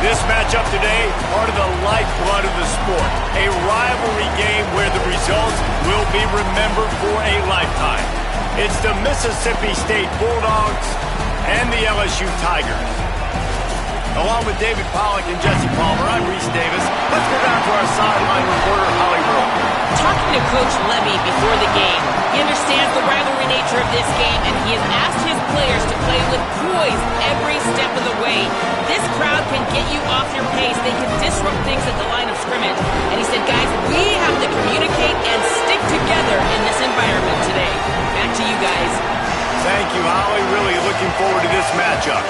This matchup today, part of the lifeblood of the sport. A rivalry game where the results will be remembered for a lifetime. It's the Mississippi State Bulldogs and the LSU Tigers. Along with David Pollack and Jesse Palmer, I'm Reese Davis. Let's go down to our sideline reporter, Holly Rowe. Talking to Coach Levy before the game, he understands the rivalry nature of this game, and he has asked his players to play with poise every step of the way. This crowd can get you off your pace. They can disrupt things at the line of scrimmage. And he said, guys, we have to communicate and stick together in this environment today. Back to you guys. Thank you, Holly. Really looking forward to this matchup.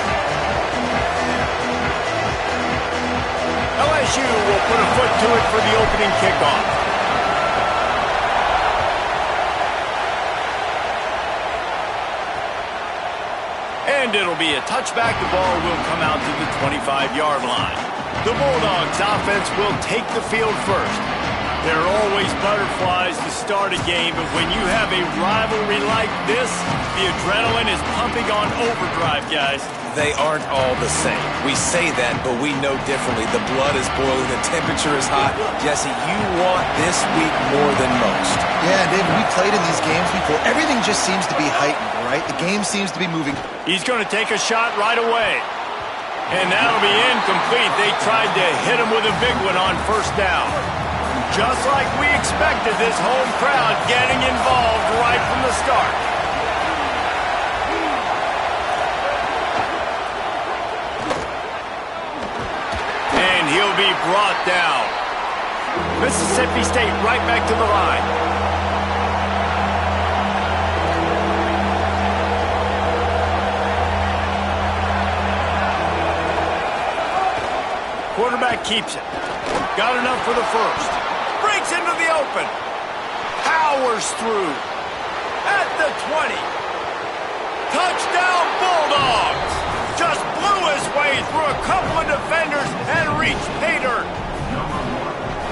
LSU will put a foot to it for the opening kickoff. And it'll be a touchback. The ball will come out to the 25-yard line. The Bulldogs offense will take the field first. There are always butterflies to start a game, but when you have a rivalry like this, the adrenaline is pumping on overdrive, guys. They aren't all the same. We say that, but we know differently. The blood is boiling. The temperature is hot. Jesse, you want this week more than most. Yeah, David, we played in these games before. Everything just seems to be heightened, right? The game seems to be moving. He's going to take a shot right away. And that'll be incomplete. They tried to hit him with a big one on first down. Just like we expected, this home crowd getting involved right from the start. And he'll be brought down. Mississippi State right back to the line. Quarterback keeps it. Got enough for the first. Breaks into the open. Powers through. At the 20. Touchdown Bulldogs. Just blew his way through a couple of defenders and reached pay dirt.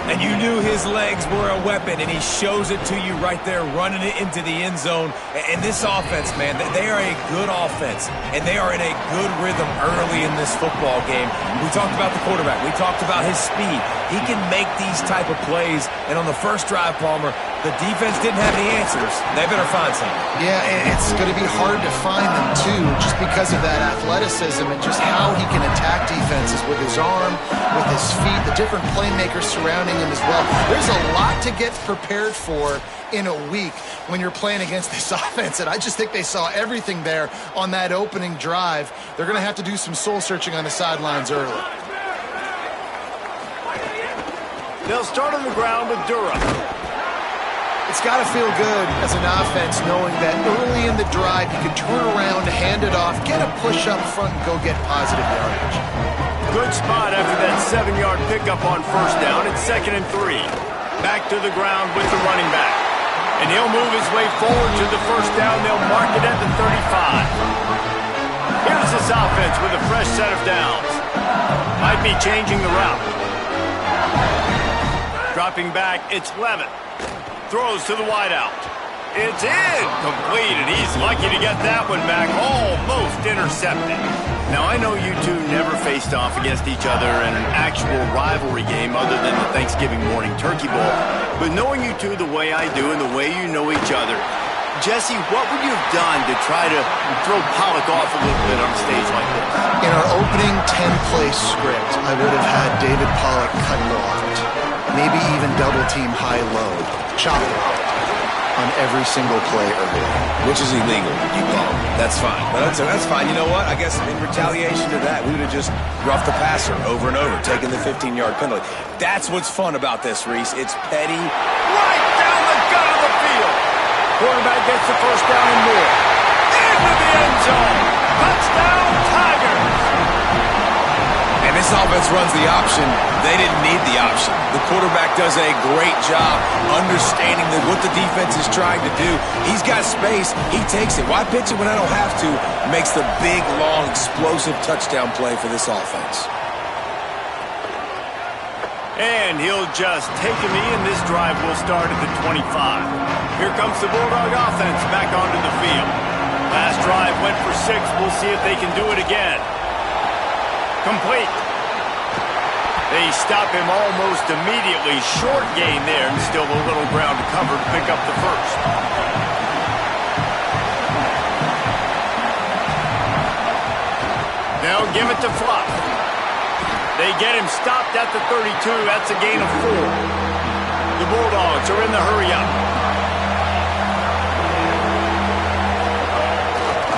And you knew his legs were a weapon, and he shows it to you right there, running it into the end zone. And this offense, man, they are a good offense, and they are in a good rhythm early in this football game. We talked about the quarterback. We talked about his speed. He can make these type of plays, and on the first drive, Palmer, the defense didn't have the answers. They better find something. Yeah, and it's going to be hard to find them, too, just because of that athleticism and just how he can attack defenses with his arm, with his feet, the different playmakers surrounding him as well. There's a lot to get prepared for in a week when you're playing against this offense, and I just think they saw everything there on that opening drive. They're going to have to do some soul-searching on the sidelines early. They'll start on the ground with Durham. It's got to feel good as an offense knowing that early in the drive you can turn around, hand it off, get a push up front, and go get positive yardage. Good spot after that 7-yard pickup on first down. It's 2nd and 3. Back to the ground with the running back. And he'll move his way forward to the first down. They'll mark it at the 35. Here's this offense with a fresh set of downs. Might be changing the route. Dropping back, it's Levitt. Throws to the wideout. It's incomplete, and he's lucky to get that one back. Almost intercepted. Now, I know you two never faced off against each other in an actual rivalry game other than the Thanksgiving morning turkey bowl. But knowing you two the way I do and the way you know each other, Jesse, what would you have done to try to throw Pollack off a little bit on a stage like this? In our opening 10-play script, I would have had David Pollack cut loft. Maybe even double-team high-low. Chop it on every single play early. Which is illegal, you won't. That's fine. But that's fine. You know what? I guess in retaliation to that, we would have just roughed the passer over and over, taking the 15-yard penalty. That's what's fun about this, Reese. It's petty. Right down the gut of the field. Quarterback gets the first down and more. Into the end zone. Touchdown, Tigers. And this offense runs the option. They didn't need the option. The quarterback does a great job understanding what the defense is trying to do. He's got space. He takes it. Why pitch it when I don't have to? Makes the big, long, explosive touchdown play for this offense. And he'll just take a knee, and this drive will start at the 25. Here comes the Bulldog offense back onto the field. Last drive went for 6. We'll see if they can do it again. Complete. They stop him almost immediately. Short gain there, and still a little ground to cover to pick up the first. They'll give it to Fluff. They get him stopped at the 32. That's a gain of 4. The Bulldogs are in the hurry-up.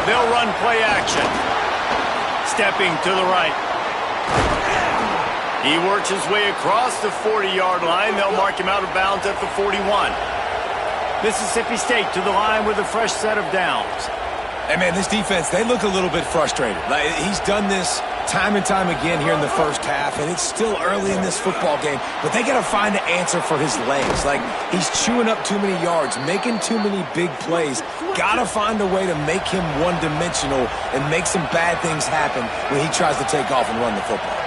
They'll run play action. Stepping to the right. He works his way across the 40-yard line. They'll mark him out of bounds at the 41. Mississippi State to the line with a fresh set of downs. Hey, man, this defense, they look a little bit frustrated. Like, he's done this time and time again here in the first half, and it's still early in this football game, but they got to find an answer for his legs. Like, he's chewing up too many yards, making too many big plays. Got to find a way to make him one-dimensional and make some bad things happen when he tries to take off and run the football.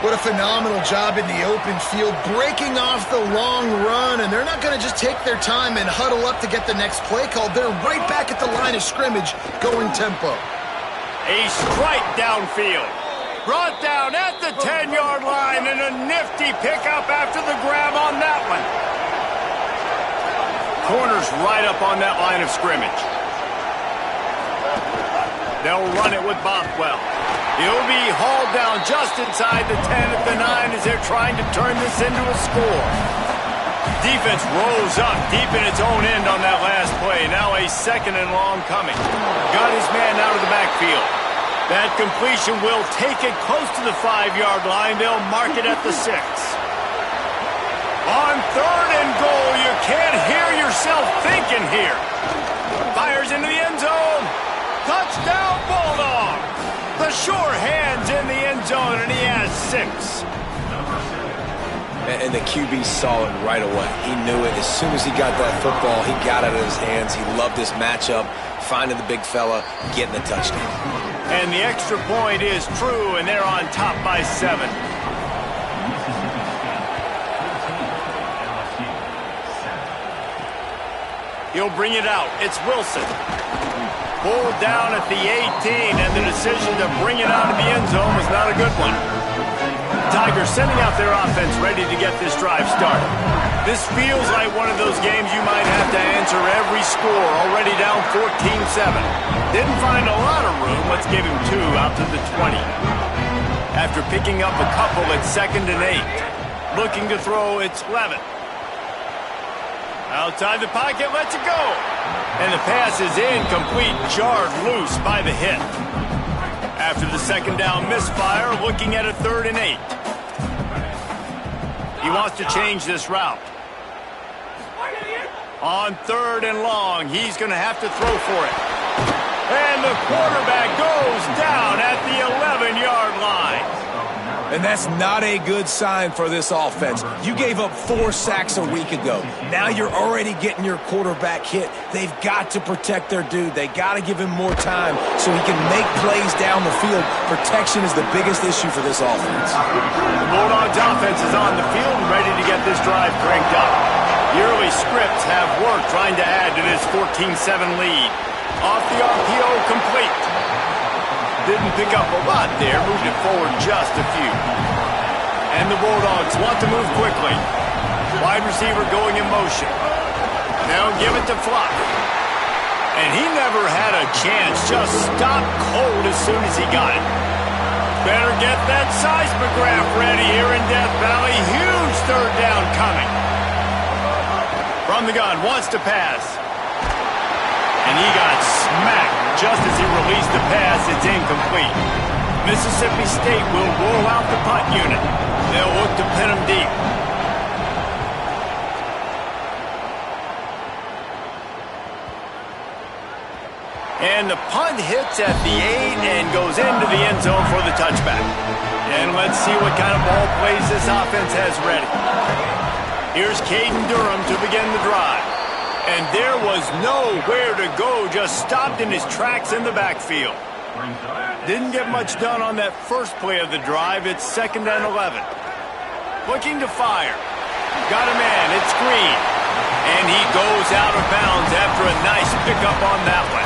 What a phenomenal job in the open field, breaking off the long run, and they're not going to just take their time and huddle up to get the next play called. They're right back at the line of scrimmage, going tempo. A strike downfield. Brought down at the 10-yard line, and a nifty pickup after the grab on that one. Corner's right up on that line of scrimmage. They'll run it with Bothwell. He'll be hauled down just inside the 10 at the 9 as they're trying to turn this into a score. Defense rose up deep in its own end on that last play. Now a 2nd and long coming. Got his man out of the backfield. That completion will take it close to the 5-yard line. They'll mark it at the 6. On 3rd and goal, you can't hear yourself thinking here. Fires into the end zone. Touchdown, Bulldogs. The sure hand's in the end zone, and he has 6. And the QB saw it right away. He knew it. As soon as he got that football, he got it in his hands. He loved this matchup, finding the big fella, getting the touchdown. And the extra point is true, and they're on top by 7. He'll bring it out. It's Wilson. Pulled down at the 18, and the decision to bring it out of the end zone was not a good one. Tigers sending out their offense ready to get this drive started. This feels like one of those games you might have to answer every score, already down 14-7. Didn't find a lot of room. Let's give him 2 out to the 20. After picking up a couple at 2nd and 8. Looking to throw, it's Levitt. Outside the pocket, lets it go. And the pass is incomplete, jarred loose by the hit. After the 2nd down misfire, looking at a 3rd and 8. He wants to change this route. On 3rd and long, he's going to have to throw for it. And the quarterback goes down at the 11-yard line. And that's not a good sign for this offense. You gave up 4 sacks a week ago. Now you're already getting your quarterback hit. They've got to protect their dude. They got to give him more time so he can make plays down the field. Protection is the biggest issue for this offense. The Bulldogs offense is on the field and ready to get this drive cranked up. The early scripts have worked trying to add to this 14-7 lead. Off the RPO, complete. Didn't pick up a lot there, moved it forward just a few. And the Bulldogs want to move quickly. Wide receiver going in motion. Now give it to Flock. And he never had a chance, just stopped cold as soon as he got it. Better get that seismograph ready here in Death Valley. Huge 3rd down coming. From the gun, wants to pass. And he got smacked just as he released the pass. It's incomplete. Mississippi State will roll out the punt unit. They'll look to pin him deep. And the punt hits at the 8 and goes into the end zone for the touchback. And let's see what kind of ball plays this offense has ready. Here's Caden Durham to begin the drive. And there was nowhere to go, just stopped in his tracks in the backfield. Didn't get much done on that first play of the drive. It's 2nd and 11. Looking to fire. Got a man, it's Green. And he goes out of bounds after a nice pickup on that one.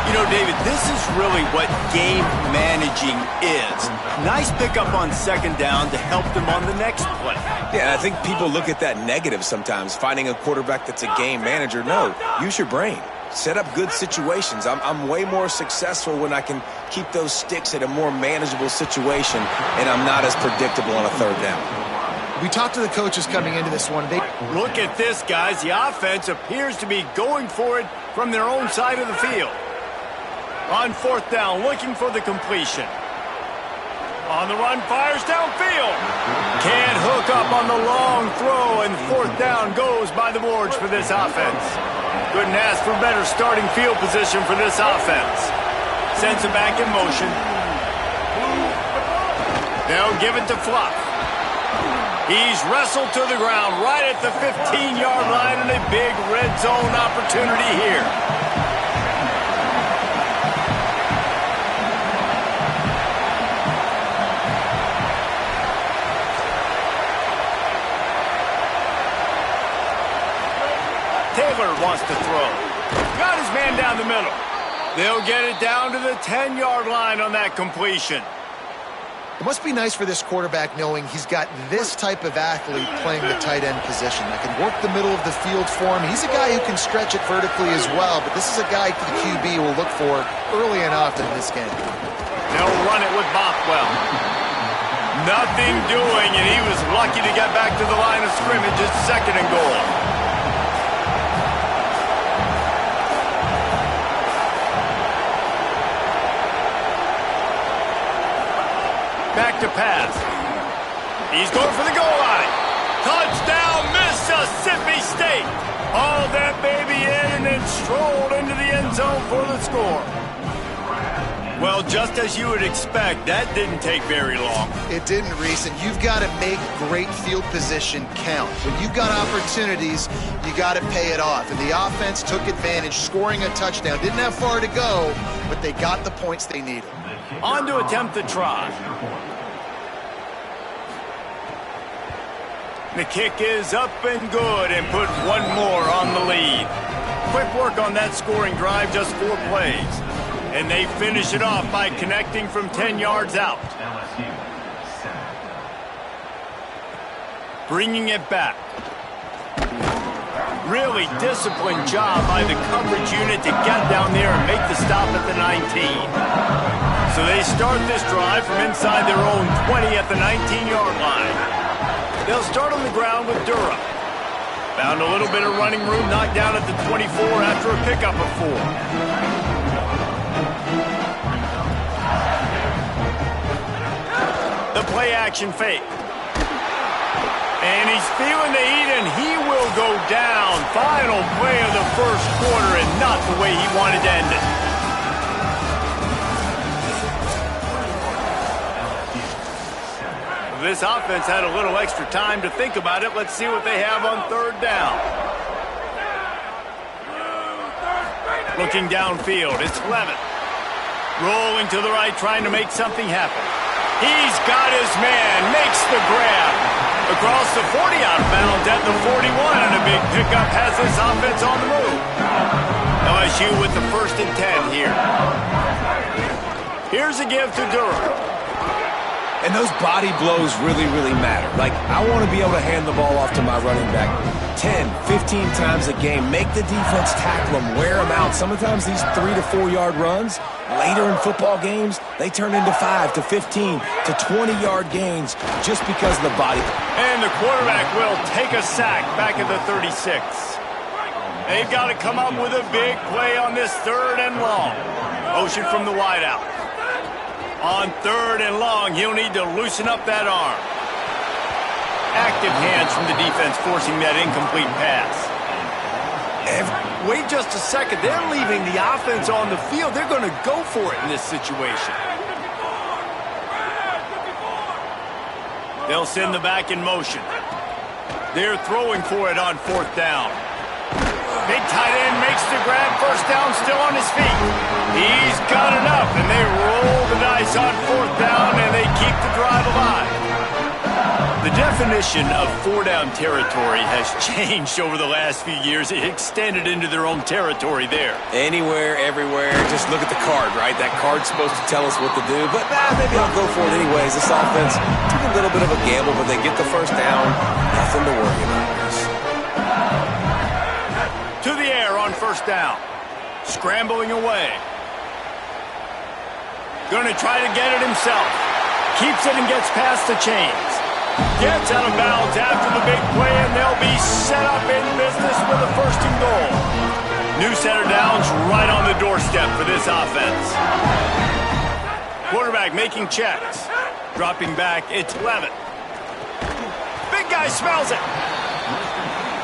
You know, David, this is really what game managing is. Nice pickup on second down to help them on the next play. Yeah, I think people look at that negative sometimes, finding a quarterback that's a game manager. No, use your brain. Set up good situations. I'm way more successful when I can keep those sticks at a more manageable situation, and I'm not as predictable on a third down. We talked to the coaches coming into this one. Look at this, guys. The offense appears to be going for it from their own side of the field. On fourth down, looking for the completion. On the run, fires downfield. Can't hook up on the long throw, and fourth down goes by the boards for this offense. Couldn't ask for better starting field position for this offense. Sends it back in motion. They'll give it to Fluff. He's wrestled to the ground right at the 15-yard line, and a big red zone opportunity here. Taylor wants to throw. Got his man down the middle. They'll get it down to the 10-yard line on that completion. It must be nice for this quarterback knowing he's got this type of athlete playing the tight end position that can work the middle of the field for him. He's a guy who can stretch it vertically as well, but this is a guy the QB will look for early and often in this game. They'll run it with Bothwell. Nothing doing, and he was lucky to get back to the line of scrimmage at second and goal. Back to pass. He's going for the goal line. Touchdown, Mississippi State. Hauled that baby in and then strolled into the end zone for the score. Well, just as you would expect, that didn't take very long. It didn't, Reese, and you've got to make great field position count. When you've got opportunities, you got to pay it off. And the offense took advantage, scoring a touchdown. Didn't have far to go, but they got the points they needed. On to attempt the try. The kick is up and good and put one more on the lead. Quick work on that scoring drive, just 4 plays. And they finish it off by connecting from 10 yards out. Bringing it back. Really disciplined job by the coverage unit to get down there and make the stop at the 19. So they start this drive from inside their own 20 at the 19-yard line. They'll start on the ground with Durham. Found a little bit of running room, knocked down at the 24 after a pickup of 4. The play action fake. And he's feeling the heat, and he will go down. Final play of the first quarter, and not the way he wanted to end it. This offense had a little extra time to think about it. Let's see what they have on third down. Looking downfield, it's Levitt. Rolling to the right, trying to make something happen. He's got his man, makes the grab. Across the 40, out of bounds at the 41, and a big pickup has this offense on the move. LSU with the 1st and 10 here. Here's a give to Durham. And those body blows really, really matter. Like, I want to be able to hand the ball off to my running back 10, 15 times a game. Make the defense tackle them, wear them out. Sometimes these 3 to 4 yard runs, later in football games, they turn into 5 to 15 to 20-yard gains just because of the body. And the quarterback will take a sack back at the 36. They've got to come up with a big play on this 3rd and long. Motion from the wideout. On 3rd and long, he'll need to loosen up that arm. Active hands from the defense forcing that incomplete pass. Wait just a second. They're leaving the offense on the field. They're going to go for it in this situation. They'll send the back in motion. They're throwing for it on 4th down. Big tight end makes the grab, 1st down, still on his feet. He's got enough, and they roll the dice on 4th down, and they keep the drive alive. The defense definition of four-down territory has changed over the last few years. It extended into their own territory there. Anywhere, everywhere, just look at the card, right? That card's supposed to tell us what to do, but maybe I'll go for it anyways. This offense took a little bit of a gamble, but they get the first down. Nothing to worry about this. To the air on first down. Scrambling away. Going to try to get it himself. Keeps it and gets past the chains. Gets out of bounds after the big play, and they'll be set up in business with a first and goal. New set of downs right on the doorstep for this offense. Quarterback making checks. Dropping back, it's Levitt. Big guy smells it.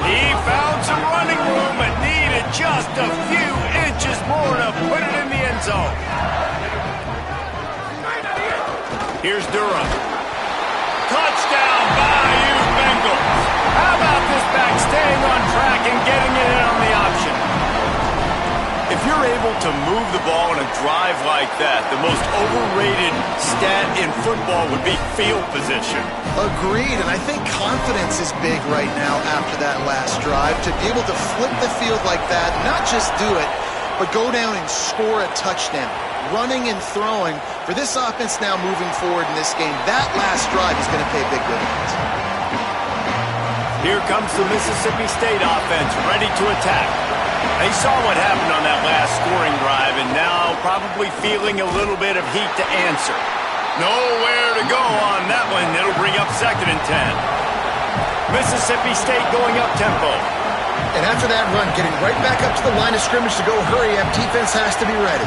He found some running room and needed just a few inches more to put it in the end zone. Here's Durham. Touchdown, Bayou Bengals. How about this back staying on track and getting it in on the option? If you're able to move the ball in a drive like that, the most overrated stat in football would be field position. Agreed, and I think confidence is big right now after that last drive. To be able to flip the field like that, not just do it, but go down and score a touchdown. Running and throwing for this offense now moving forward in this game. That last drive is going to pay big dividends. Here comes the Mississippi State offense ready to attack. They saw what happened on that last scoring drive and now probably feeling a little bit of heat to answer. Nowhere to go on that one. It'll bring up 2nd and 10. Mississippi State going up tempo. And after that run, getting right back up to the line of scrimmage to go hurry up, defense has to be ready.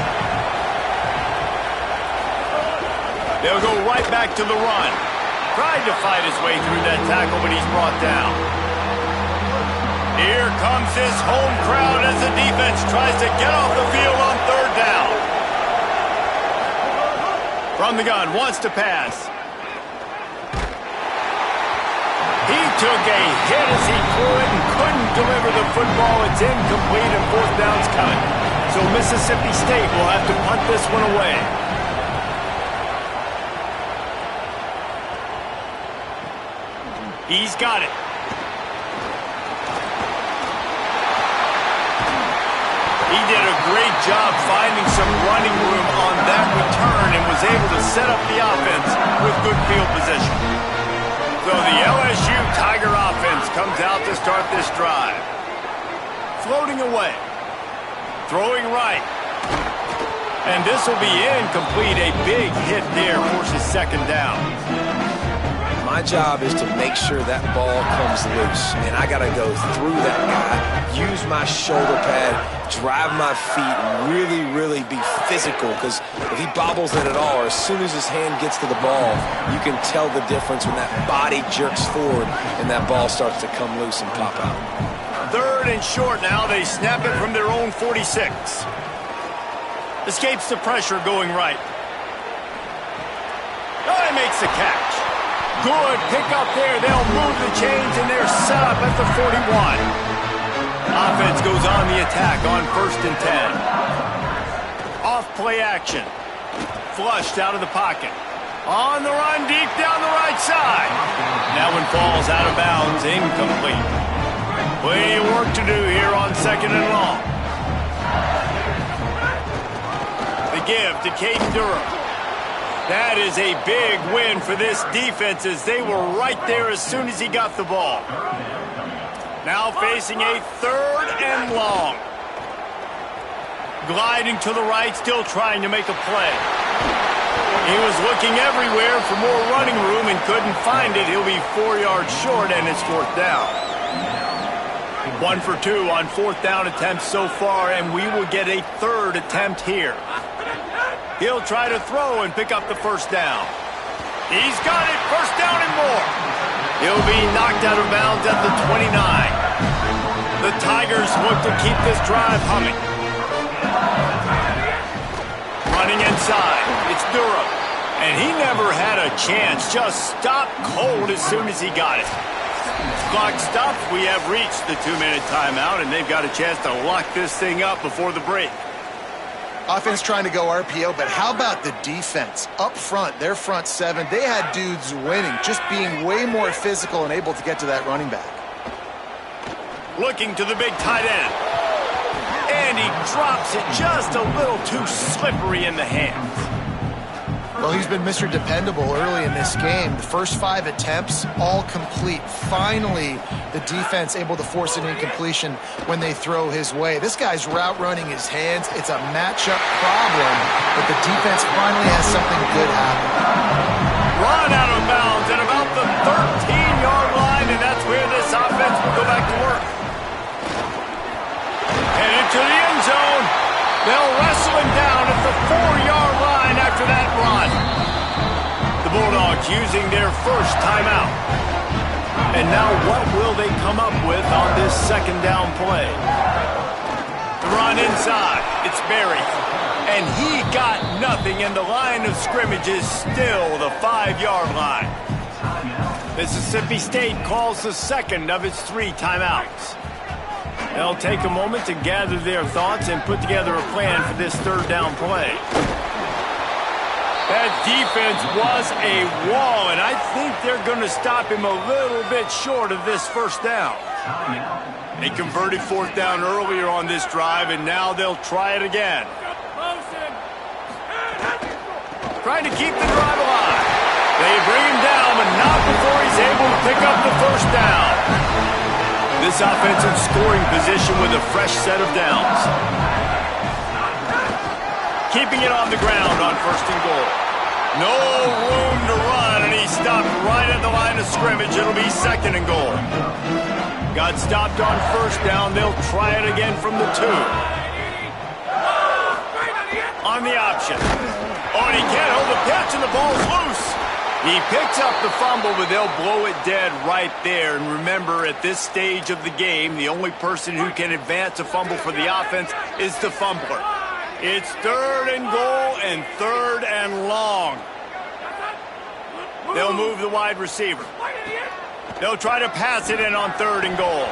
They'll go right back to the run. Tried to fight his way through that tackle, but he's brought down. Here comes this home crowd as the defense tries to get off the field on 3rd down. From the gun, wants to pass. He took a hit as he threw it and couldn't deliver the football. It's incomplete and 4th down's coming. So Mississippi State will have to punt this one away. He's got it. He did a great job finding some running room on that return and was able to set up the offense with good field position. So the LSU Tiger offense comes out to start this drive. Floating away. Throwing right. And this will be incomplete. A big hit there forces 2nd down. My job is to make sure that ball comes loose, and I got to go through that guy, use my shoulder pad, drive my feet, and really be physical, because if he bobbles it at all, or as soon as his hand gets to the ball, you can tell the difference when that body jerks forward and that ball starts to come loose and pop out. 3rd and short now. They snap it from their own 46. Escapes the pressure going right. Oh, he makes the catch. Good pick up there. They'll move the chains, and they're set up at the 41. Offense goes on the attack on 1st and 10. Off play action. Flushed out of the pocket. On the run deep down the right side. That one falls out of bounds, incomplete. Plenty of work to do here on 2nd and long. The give to Caden Durham. That is a big win for this defense as they were right there as soon as he got the ball. Now facing a 3rd and long. Gliding to the right, still trying to make a play. He was looking everywhere for more running room and couldn't find it. He'll be 4 yards short, and it's 4th down. 1 for 2 on 4th down attempts so far, and we will get a 3rd attempt here. He'll try to throw and pick up the 1st down. He's got it, 1st down and more. He'll be knocked out of bounds at the 29. The Tigers look to keep this drive humming. Running inside, it's Durham. And he never had a chance, just stopped cold as soon as he got it. Clock stops, we have reached the 2-minute timeout, and they've got a chance to lock this thing up before the break. Offense trying to go RPO, but how about the defense? Up front, their front seven, they had dudes winning, just being way more physical and able to get to that running back. Looking to the big tight end. And he drops it just a little too slippery in the hands. Well, he's been Mr. Dependable early in this game. The first 5 attempts, all complete. Finally, the defense able to force an incompletion when they throw his way. This guy's route running his hands. It's a matchup problem, but the defense finally has something good happen. Run out of bounds at about the 13-yard line, and that's where this offense will go back to work. And into the end zone. They'll wrestle him down at the 4-yard line after that run. The Bulldogs using their first timeout. And now what will they come up with on this second down play? The run inside. It's Berry. And he got nothing, and the line of scrimmage is still the 5-yard line. Mississippi State calls the second of its 3 timeouts. They'll take a moment to gather their thoughts and put together a plan for this third down play. That defense was a wall, and I think they're going to stop him a little bit short of this first down. They converted 4th down earlier on this drive, and now they'll try it again. Trying to keep the drive alive. They bring him down, but not before he's able to pick up the first down. This offensive scoring position with a fresh set of downs. Keeping it on the ground on 1st and goal. No room to run, and he stopped right at the line of scrimmage. It'll be 2nd and goal. Got stopped on 1st down. They'll try it again from the 2. On the option. Oh, and he can't hold the pitch, and the ball's loose. He picks up the fumble, but they'll blow it dead right there. And remember, at this stage of the game, the only person who can advance a fumble for the offense is the fumbler. It's 3rd and goal and 3rd and long. They'll move the wide receiver. They'll try to pass it in on 3rd and goal.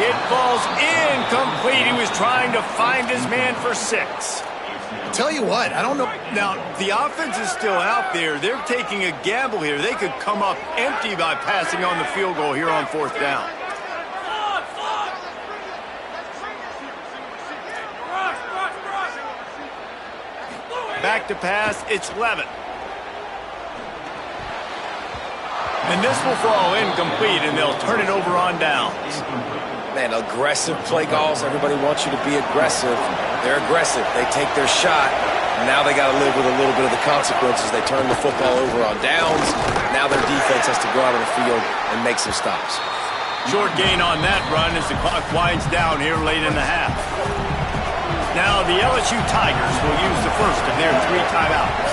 It falls incomplete. He was trying to find his man for 6. Tell you what, I don't know. Now, the offense is still out there. They're taking a gamble here. They could come up empty by passing on the field goal here on 4th down. Back to pass, it's Levitt. And this will fall incomplete, and they'll turn it over on downs. Man, aggressive play calls. Everybody wants you to be aggressive. They're aggressive. They take their shot. Now they got to live with a little bit of the consequences. They turn the football over on downs. Now their defense has to go out on the field and make some stops. Short gain on that run as the clock winds down here late in the half. Now the LSU Tigers will use the first of their 3 timeouts.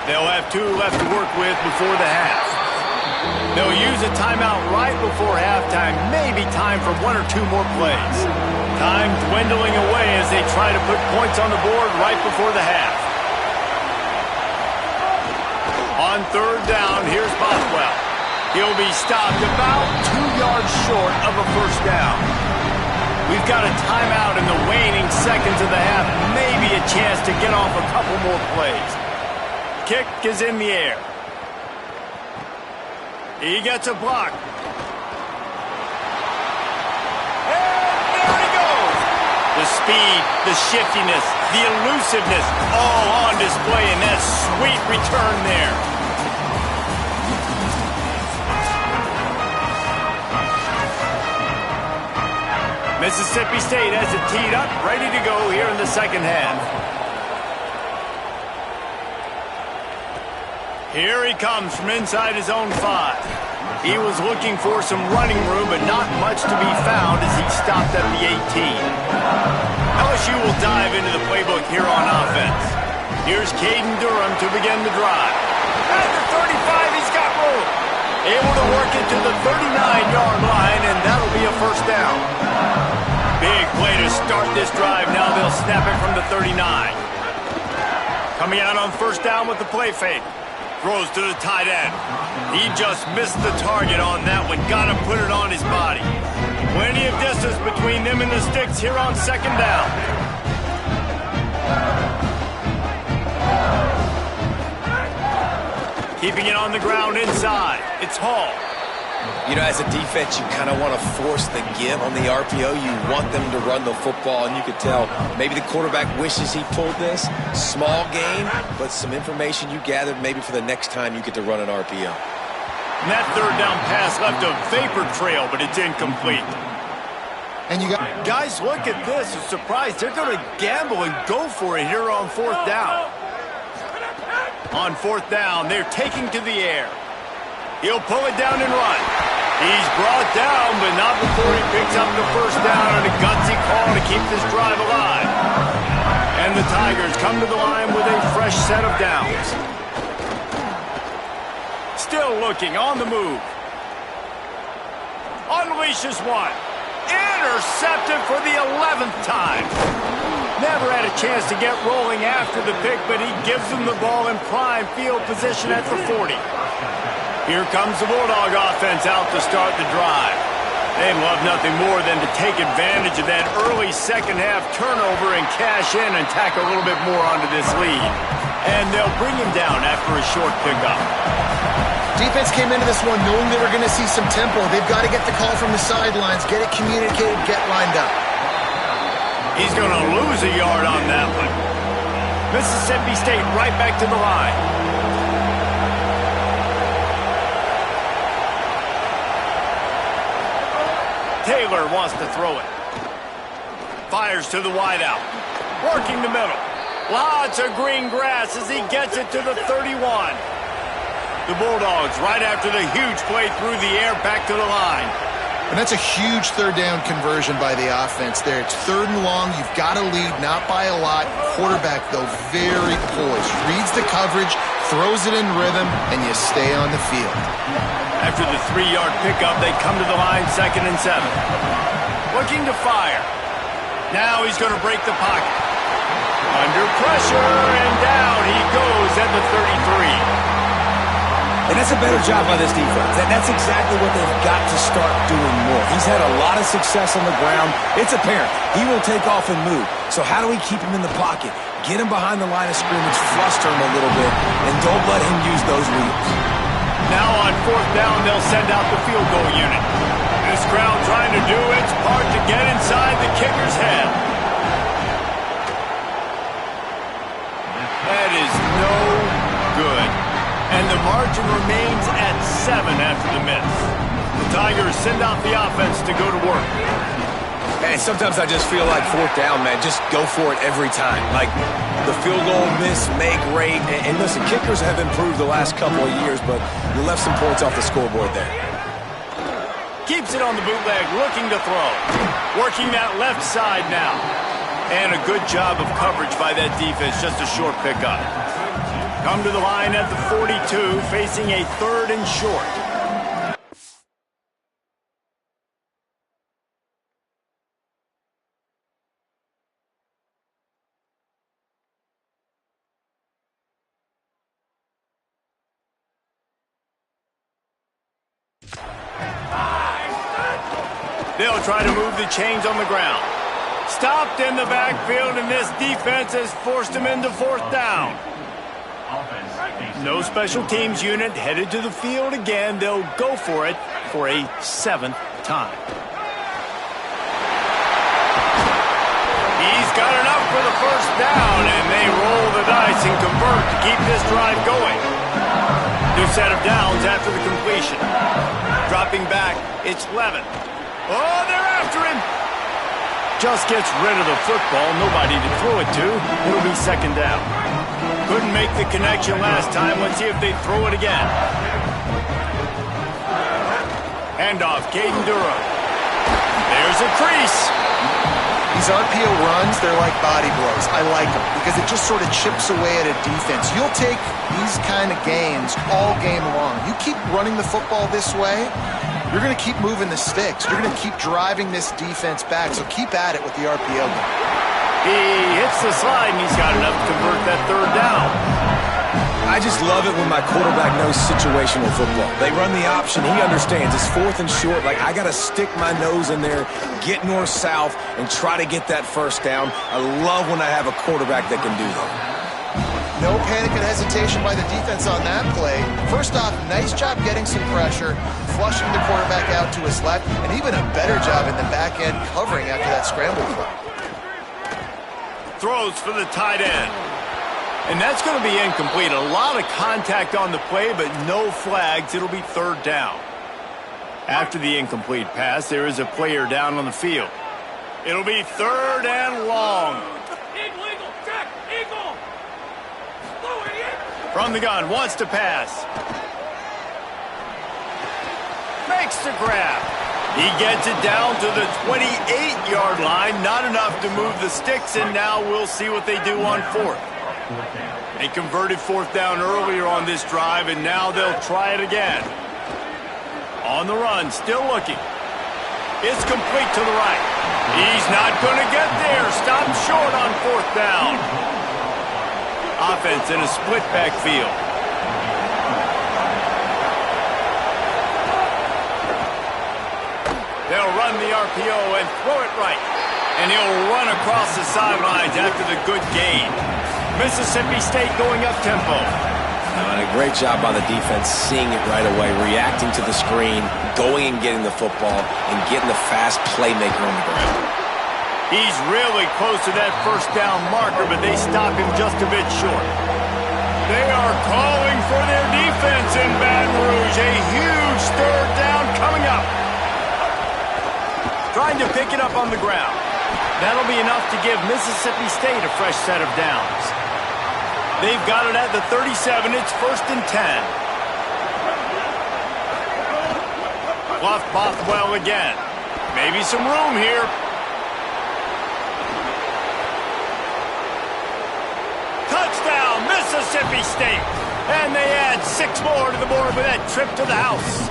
They'll have 2 left to work with before the half. They'll use a timeout right before halftime, maybe time for 1 or 2 more plays. Time dwindling away as they try to put points on the board right before the half. On 3rd down, here's Bothwell. He'll be stopped about 2 yards short of a first down. We've got a timeout in the waning seconds of the half, maybe a chance to get off a couple more plays. Kick is in the air. He gets a block. And there he goes. The speed, the shiftiness, the elusiveness, all on display in that sweet return there. Mississippi State has it teed up, ready to go here in the second half. Here he comes from inside his own 5. He was looking for some running room, but not much to be found as he stopped at the 18. LSU will dive into the playbook here on offense. Here's Caden Durham to begin the drive. At the 35, he's got room. Able to work it to the 39-yard line, and that'll be a first down. Big play to start this drive. Now they'll snap it from the 39. Coming out on first down with the play fake. Throws to the tight end. He just missed the target on that one. Got to put it on his body. Plenty of distance between them and the sticks here on second down. Keeping it on the ground inside. It's Hall. You know, as a defense, you kind of want to force the give on the RPO. You want them to run the football, and you could tell maybe the quarterback wishes he pulled this. Small gain, but some information you gathered maybe for the next time you get to run an RPO. And that third down pass left a vapor trail, but it's incomplete. And you got Guys, look at this. I'm surprised they're going to gamble and go for it here on fourth down. On fourth down, they're taking to the air. He'll pull it down and run. He's brought down, but not before he picks up the first down on a gutsy call to keep this drive alive. And the Tigers come to the line with a fresh set of downs. Still looking, on the move. Unleashes one. Intercepted for the 11th time. Never had a chance to get rolling after the pick, but he gives them the ball in prime field position at the 40. Here comes the Bulldog offense out to start the drive. They love nothing more than to take advantage of that early second-half turnover and cash in and tack a little bit more onto this lead. And they'll bring him down after a short pickup. defense came into this one knowing they were going to see some tempo. They've got to get the call from the sidelines, get it communicated, get lined up. He's going to lose a yard on that one. Mississippi State right back to the line. Taylor wants to throw it. Fires to the wideout. Working the middle. Lots of green grass as he gets it to the 31. The Bulldogs right after the huge play through the air back to the line. And that's a huge third down conversion by the offense there. It's third and long. You've got to lead, not by a lot. Quarterback, though, very poised. Reads the coverage, throws it in rhythm, and you stay on the field. After the 3-yard pickup, they come to the line 2nd and 7. Looking to fire. Now he's going to break the pocket. Under pressure, and down he goes at the 33. And that's a better job by this defense. That's exactly what they've got to start doing more. He's had a lot of success on the ground. It's apparent. He will take off and move. So how do we keep him in the pocket? Get him behind the line of scrimmage, fluster him a little bit, and don't let him use those wheels. Now on 4th down, they'll send out the field goal unit. This crowd trying to do its part to get inside the kicker's head. That is no good. And the margin remains at 7 after the miss. The Tigers send out the offense to go to work. And sometimes I just feel like 4th down, man, just go for it every time. Like the field goal miss, make rate. And listen, kickers have improved the last couple of years, but you left some points off the scoreboard there. Keeps it on the bootleg, looking to throw. Working that left side now. And a good job of coverage by that defense, just a short pickup. Come to the line at the 42, facing a 3rd and short. They'll try to move the chains on the ground. Stopped in the backfield, and this defense has forced him into 4th down. No special teams unit headed to the field again. They'll go for it for a 7th time. He's got enough for the first down, and they roll the dice and convert to keep this drive going. New set of downs after the completion. Dropping back, it's Levin. Oh, they're after him. Just gets rid of the football. Nobody to throw it to. It'll be 2nd down. Couldn't make the connection last time. Let's see if they throw it again. Handoff, Caden Durham. There's a crease. These RPO runs, they're like body blows. I like them because it just sort of chips away at a defense. You'll take these kind of gains all game long. You keep running the football this way, you're going to keep moving the sticks. You're going to keep driving this defense back, so keep at it with the RPO. He hits the slide, and he's got enough to convert that 3rd down. I just love it when my quarterback knows situational football. They run the option. He understands. It's 4th and short. Like, I got to stick my nose in there, get north-south, and try to get that first down. I love when I have a quarterback that can do that. No panic and hesitation by the defense on that play. First off, nice job getting some pressure, flushing the quarterback out to his left, and even a better job in the back end covering after that scramble play. Throws for the tight end. And that's going to be incomplete. A lot of contact on the play, but no flags. It'll be third down. After the incomplete pass, there is a player down on the field. It'll be third and long. Eagle, check, eagle. From the gun, wants to pass. Makes the grab. He gets it down to the 28-yard line. Not enough to move the sticks, and now we'll see what they do on fourth. They converted fourth down earlier on this drive, and now they'll try it again. On the run, still looking. It's complete to the right. He's not going to get there. Stopped short on fourth down. Offense in a split backfield. They'll run the RPO and throw it right. And he'll run across the sidelines after the good gain. Mississippi State going up-tempo. And a great job by the defense, seeing it right away, reacting to the screen, going and getting the football, and getting the fast playmaker on the ground. He's really close to that first down marker, but they stop him just a bit short. They are calling for their defense in Baton Rouge. A huge third down coming up. Trying to pick it up on the ground. That'll be enough to give Mississippi State a fresh set of downs. They've got it at the 37. It's first and 10. Bluff Bothwell again. Maybe some room here. Touchdown, Mississippi State. And they add 6 more to the board with that trip to the house.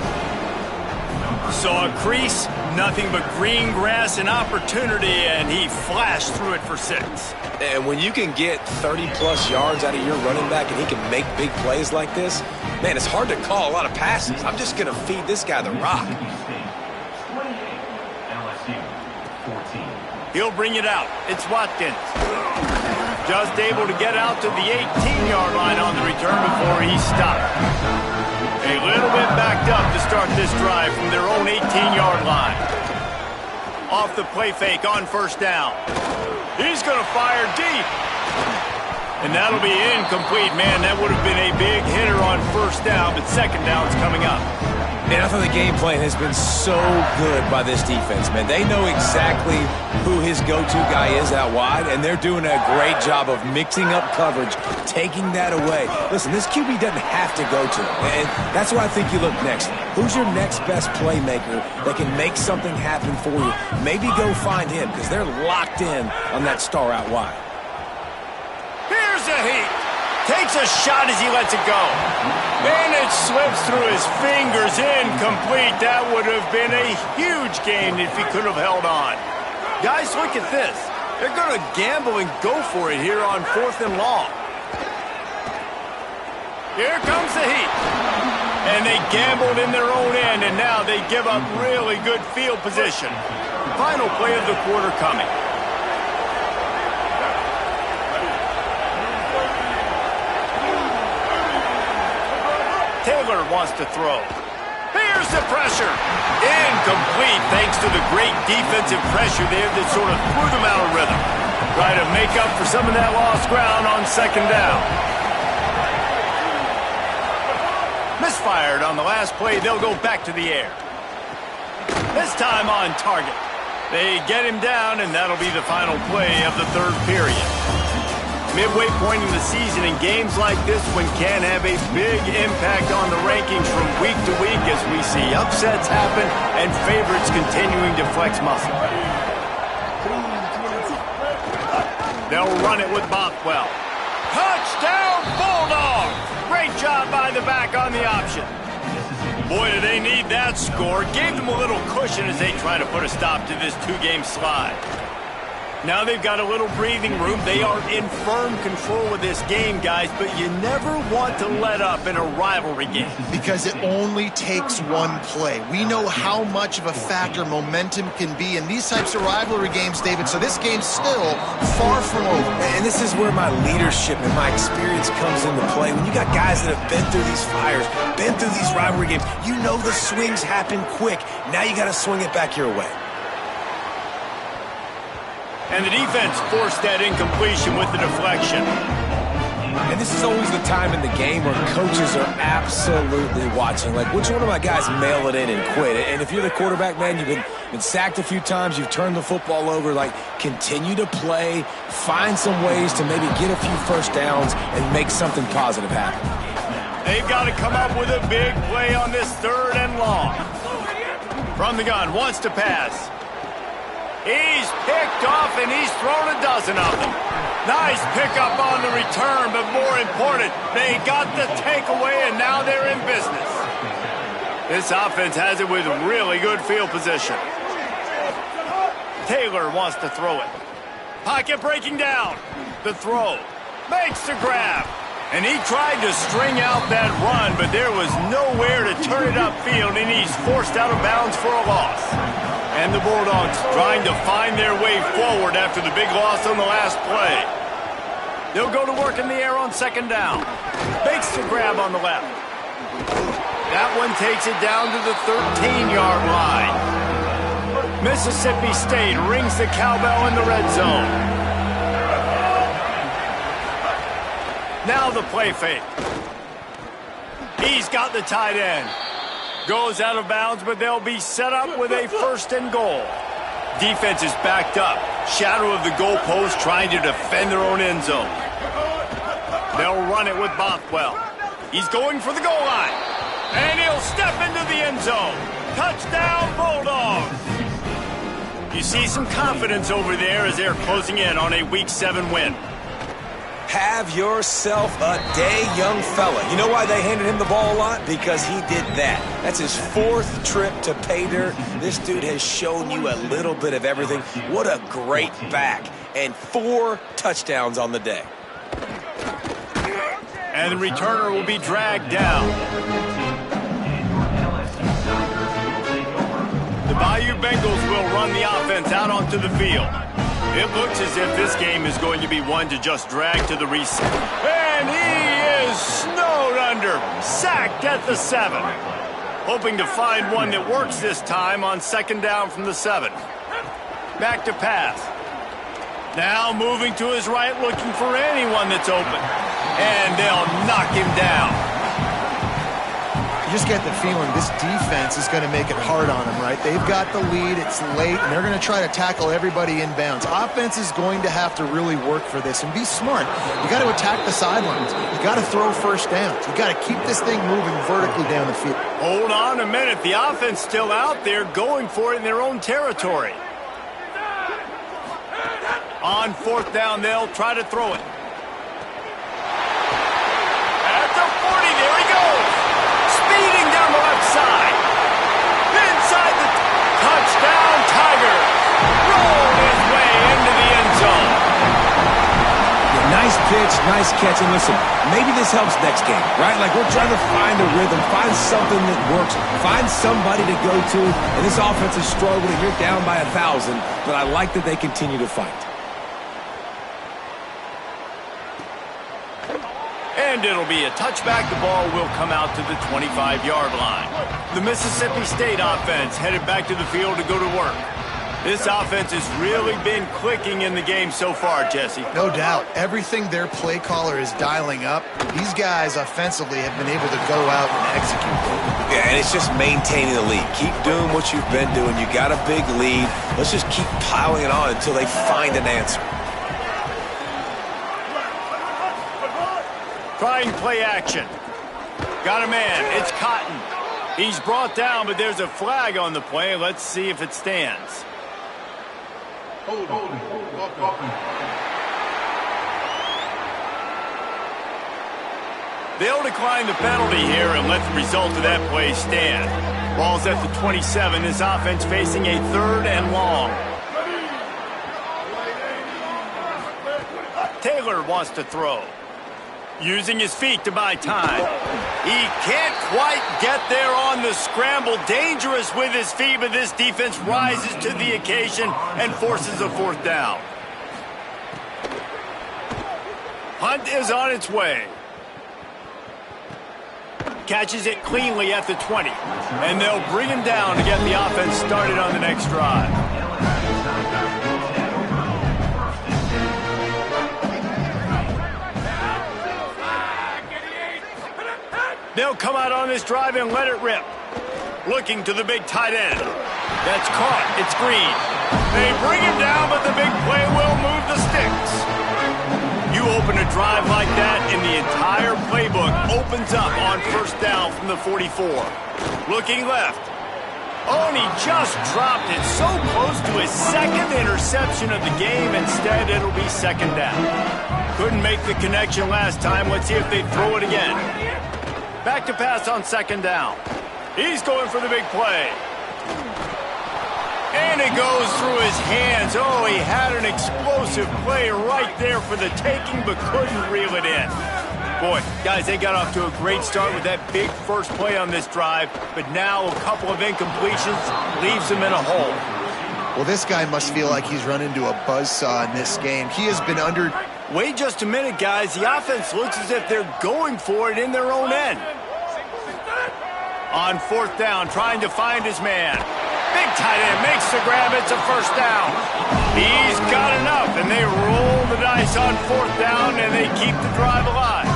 Saw a crease, nothing but green grass and opportunity, and he flashed through it for 6. And when you can get 30-plus yards out of your running back and he can make big plays like this, man, it's hard to call a lot of passes. I'm just going to feed this guy the rock. He'll bring it out. It's Watkins. Just able to get out to the 18-yard line on the return before he stopped. A little bit backed up to start this drive from their own 18-yard line. Off the play fake on first down. He's going to fire deep. And that'll be incomplete. Man, that would have been a big hitter on first down, but second down's coming up. And I thought the game plan has been so good by this defense, man. They know exactly who his go-to guy is out wide, and they're doing a great job of mixing up coverage, taking that away. Listen, this QB doesn't have to go to him, and that's why I think you look next. Who's your next best playmaker that can make something happen for you? Maybe go find him, because they're locked in on that star out wide. Here's a heat. Takes a shot as he lets it go. And it slips through his fingers, incomplete. That would have been a huge gain if he could have held on. Guys, look at this. They're going to gamble and go for it here on fourth and long. Here comes the heat. And they gambled in their own end, and now they give up really good field position. Final play of the quarter coming. Taylor wants to throw. Here's the pressure. Incomplete thanks to the great defensive pressure there that sort of threw them out of rhythm. Try to make up for some of that lost ground on second down. Misfired on the last play. They'll go back to the air. This time on target. They get him down, and that'll be the final play of the third period. Midway point in the season, and games like this one can have a big impact on the rankings from week to week as we see upsets happen and favorites continuing to flex muscle. They'll run it with Bothwell. Touchdown, Bulldogs! Great job by the back on the option. Boy, do they need that score. Gave them a little cushion as they try to put a stop to this two-game slide. Now they've got a little breathing room. They are in firm control of this game, guys, but you never want to let up in a rivalry game. Because it only takes one play. We know how much of a factor momentum can be in these types of rivalry games, David, so this game's still far from over. And this is where my leadership and my experience comes into play. When you got guys that have been through these fires, been through these rivalry games, you know the swings happen quick. Now you got to swing it back your way. And the defense forced that incompletion with the deflection. And this is always the time in the game where coaches are absolutely watching. Like, which one of my guys mail it in and quit? And if you're the quarterback, man, you've been sacked a few times, you've turned the football over, like, continue to play, find some ways to maybe get a few first downs and make something positive happen. They've got to come up with a big play on this 3rd and long. From the gun, wants to pass. He's picked off, and he's thrown a dozen of them. Nice pickup on the return, but more important, they got the takeaway, and now they're in business. This offense has it with really good field position. Taylor wants to throw it. Pocket breaking down. The throw. Makes the grab. And he tried to string out that run, but there was nowhere to turn it upfield, and he's forced out of bounds for a loss. And the Bulldogs trying to find their way forward after the big loss on the last play. They'll go to work in the air on 2nd down. Makes the grab on the left. That one takes it down to the 13-yard line. Mississippi State rings the cowbell in the red zone. Now the play fake. He's got the tight end. Goes out of bounds, but they'll be set up with a 1st and goal. Defense is backed up. Shadow of the goalpost trying to defend their own end zone. They'll run it with Bothwell. He's going for the goal line. And he'll step into the end zone. Touchdown, Bulldogs. You see some confidence over there as they're closing in on a Week 7 win. Have yourself a day, young fella. You know why they handed him the ball a lot? Because he did that. That's his 4th trip to pay dirt. This dude has shown you a little bit of everything. What a great back. And 4 touchdowns on the day. And the returner will be dragged down. The Bayou Bengals will run the offense out onto the field. It looks as if this game is going to be one to just drag to the reset. And he is snowed under, sacked at the 7. Hoping to find one that works this time on 2nd down from the 7. Back to pass. Now moving to his right, looking for anyone that's open. And they'll knock him down. You just get the feeling this defense is going to make it hard on them, right? They've got the lead, it's late, and they're going to try to tackle everybody inbounds. Offense is going to have to really work for this and be smart. You got to attack the sidelines. You got to throw first downs. You got to keep this thing moving vertically down the field. Hold on a minute. The offense still out there going for it in their own territory. On 4th down, they'll try to throw it. At the 40, there he goes. Speeding down the left side. Inside the touchdown, Tiger. Rolled his way into the end zone. Yeah, nice pitch, nice catch. And listen, maybe this helps next game, right? Like, we're trying to find a rhythm, find something that works, find somebody to go to. And this offense is struggling. You're down by 1,000, but I like that they continue to fight. And it'll be a touchback. The ball will come out to the 25-yard line. The Mississippi State offense headed back to the field to go to work. This offense has really been clicking in the game so far, Jesse. No doubt. Everything their play caller is dialing up, these guys offensively have been able to go out and execute. Yeah, and it's just maintaining the lead. Keep doing what you've been doing. You got a big lead. Let's just keep piling it on until they find an answer. Trying play action. Got a man. It's Cotton. He's brought down, but there's a flag on the play. Let's see if it stands. They'll decline the penalty here and let the result of that play stand. Ball's at the 27. This offense facing a 3rd and long. Taylor wants to throw. Using his feet to buy time. He can't quite get there on the scramble. Dangerous with his feet, but this defense rises to the occasion and forces a fourth down. Hunt is on its way. Catches it cleanly at the 20. And they'll bring him down to get the offense started on the next drive. They'll come out on this drive and let it rip. Looking to the big tight end. That's caught. It's Green. They bring him down, but the big play will move the sticks. You open a drive like that, and the entire playbook opens up on first down from the 44. Looking left. Oh, and he just dropped it so close to his second interception of the game. Instead, it'll be second down. Couldn't make the connection last time. Let's see if they throw it again. Back to pass on second down. He's going for the big play. And it goes through his hands. Oh, he had an explosive play right there for the taking, but couldn't reel it in. Boy, guys, they got off to a great start with that big first play on this drive, but now a couple of incompletions leaves him in a hole. Well, this guy must feel like he's run into a buzzsaw in this game. He has been under... Wait just a minute, guys. The offense looks as if they're going for it in their own end. On fourth down, trying to find his man. Big tight end makes the grab. It's a first down. He's got enough, and they roll the dice on fourth down, and they keep the drive alive.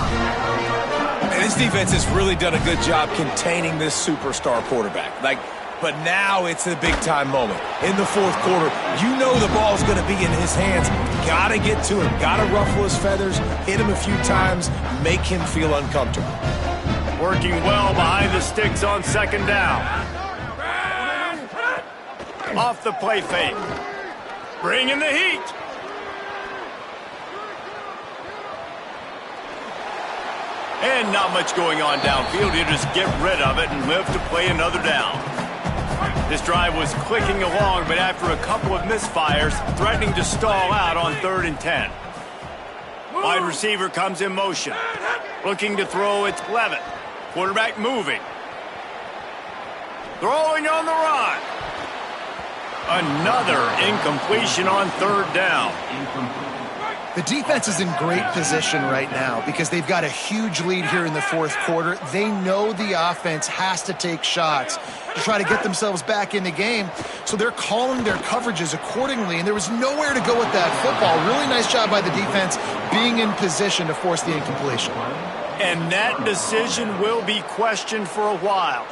And this defense has really done a good job containing this superstar quarterback. But now it's the big-time moment. In the fourth quarter, you know the ball's going to be in his hands. Got to get to him. Got to ruffle his feathers, hit him a few times, make him feel uncomfortable. Working well behind the sticks on second down. Off the play fake. Bringing the heat. And not much going on downfield. You just get rid of it and live to play another down. This drive was clicking along, but after a couple of misfires, threatening to stall out on 3rd and 10. Wide receiver comes in motion. Looking to throw, it's Levitt. Quarterback moving. Throwing on the run. Another incompletion on 3rd down. The defense is in great position right now because they've got a huge lead here in the fourth quarter. They know the offense has to take shots to try to get themselves back in the game, so they're calling their coverages accordingly, and there was nowhere to go with that football. Really nice job by the defense being in position to force the incompletion. And that decision will be questioned for a while.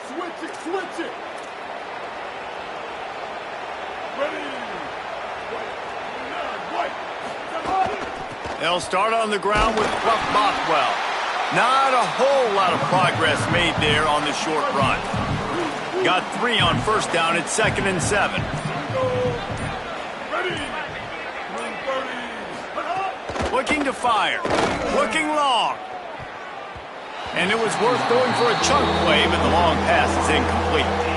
Switch it, switch it. Ready. They'll start on the ground with Buck Bothwell. Not a whole lot of progress made there on the short run. Got 3 on first down at 2nd and 7. Looking to fire. Looking long. And it was worth going for a chunk play, but the long pass is incomplete.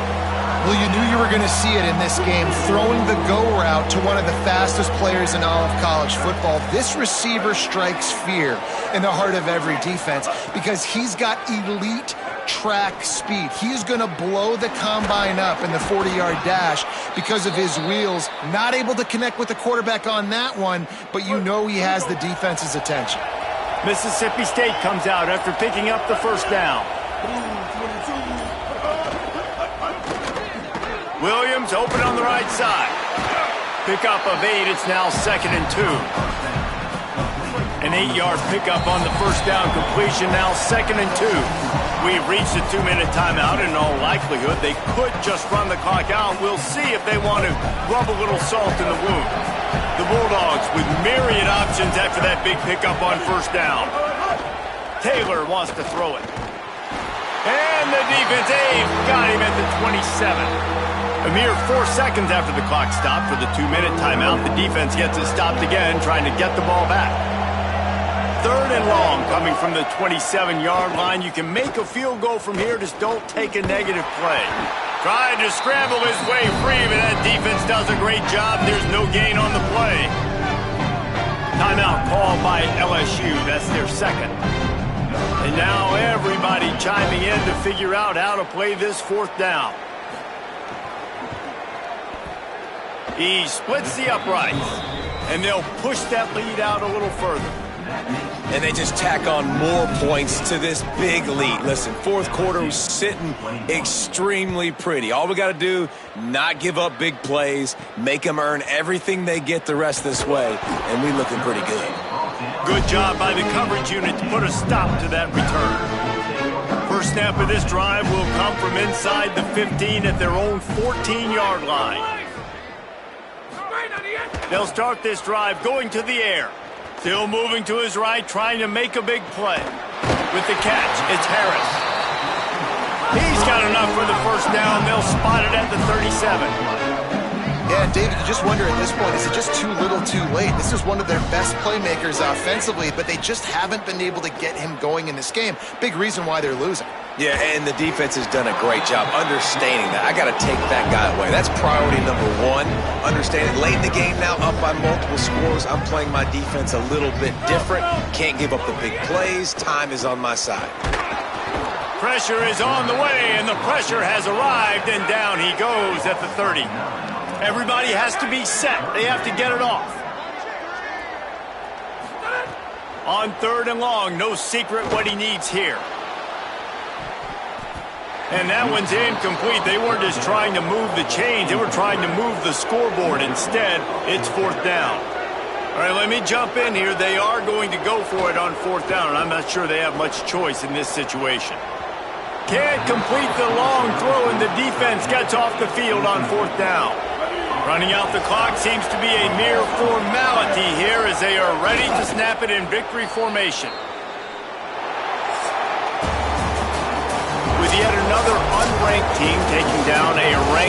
Well, you knew you were going to see it in this game, throwing the go route to one of the fastest players in all of college football. This receiver strikes fear in the heart of every defense because he's got elite track speed. He is going to blow the combine up in the 40-yard dash because of his wheels. Not able to connect with the quarterback on that one, but you know he has the defense's attention. Mississippi State comes out after picking up the first down. Williams open on the right side. Pickup of 8. It's now 2nd and 2. An 8-yard pickup on the first down completion. Now 2nd and 2. We've reached a 2-minute timeout. In all likelihood, they could just run the clock out. We'll see if they want to rub a little salt in the wound. The Bulldogs with myriad options after that big pickup on first down. Taylor wants to throw it. And the defense, got him at the 27. A mere 4 seconds after the clock stopped for the 2-minute timeout, the defense gets it stopped again, trying to get the ball back. 3rd and long coming from the 27-yard line. You can make a field goal from here, just don't take a negative play. Tried to scramble his way free, but that defense does a great job. There's no gain on the play. Timeout called by LSU. That's their second. And now everybody chiming in to figure out how to play this fourth down. He splits the uprights, and they'll push that lead out a little further. And they just tack on more points to this big lead. Listen, fourth quarter was sitting extremely pretty. All we got to do, not give up big plays, make them earn everything they get the rest this way, and we looking pretty good. Good job by the coverage unit to put a stop to that return. First snap of this drive will come from inside the 15 at their own 14-yard line. They'll start this drive going to the air. Still moving to his right, trying to make a big play. With the catch, it's Harris. He's got enough for the first down. They'll spot it at the 37. Yeah, and David, you just wonder at this point, is it just too little too late? This is one of their best playmakers offensively, but they just haven't been able to get him going in this game. Big reason why they're losing. Yeah, and the defense has done a great job understanding that. I got to take that guy away. That's priority number one. Understanding late in the game now, up by multiple scores, I'm playing my defense a little bit different. Can't give up the big plays. Time is on my side. Pressure is on the way, and the pressure has arrived, and down he goes at the 30. Everybody has to be set. They have to get it off. On third and long, no secret what he needs here. And that one's incomplete. They weren't just trying to move the chains. They were trying to move the scoreboard. Instead, it's fourth down. All right, let me jump in here. They are going to go for it on fourth down, and I'm not sure they have much choice in this situation. Can't complete the long throw, and the defense gets off the field on fourth down. Running out the clock seems to be a mere formality here as they are ready to snap it in victory formation. With yet another unranked team taking down a ranked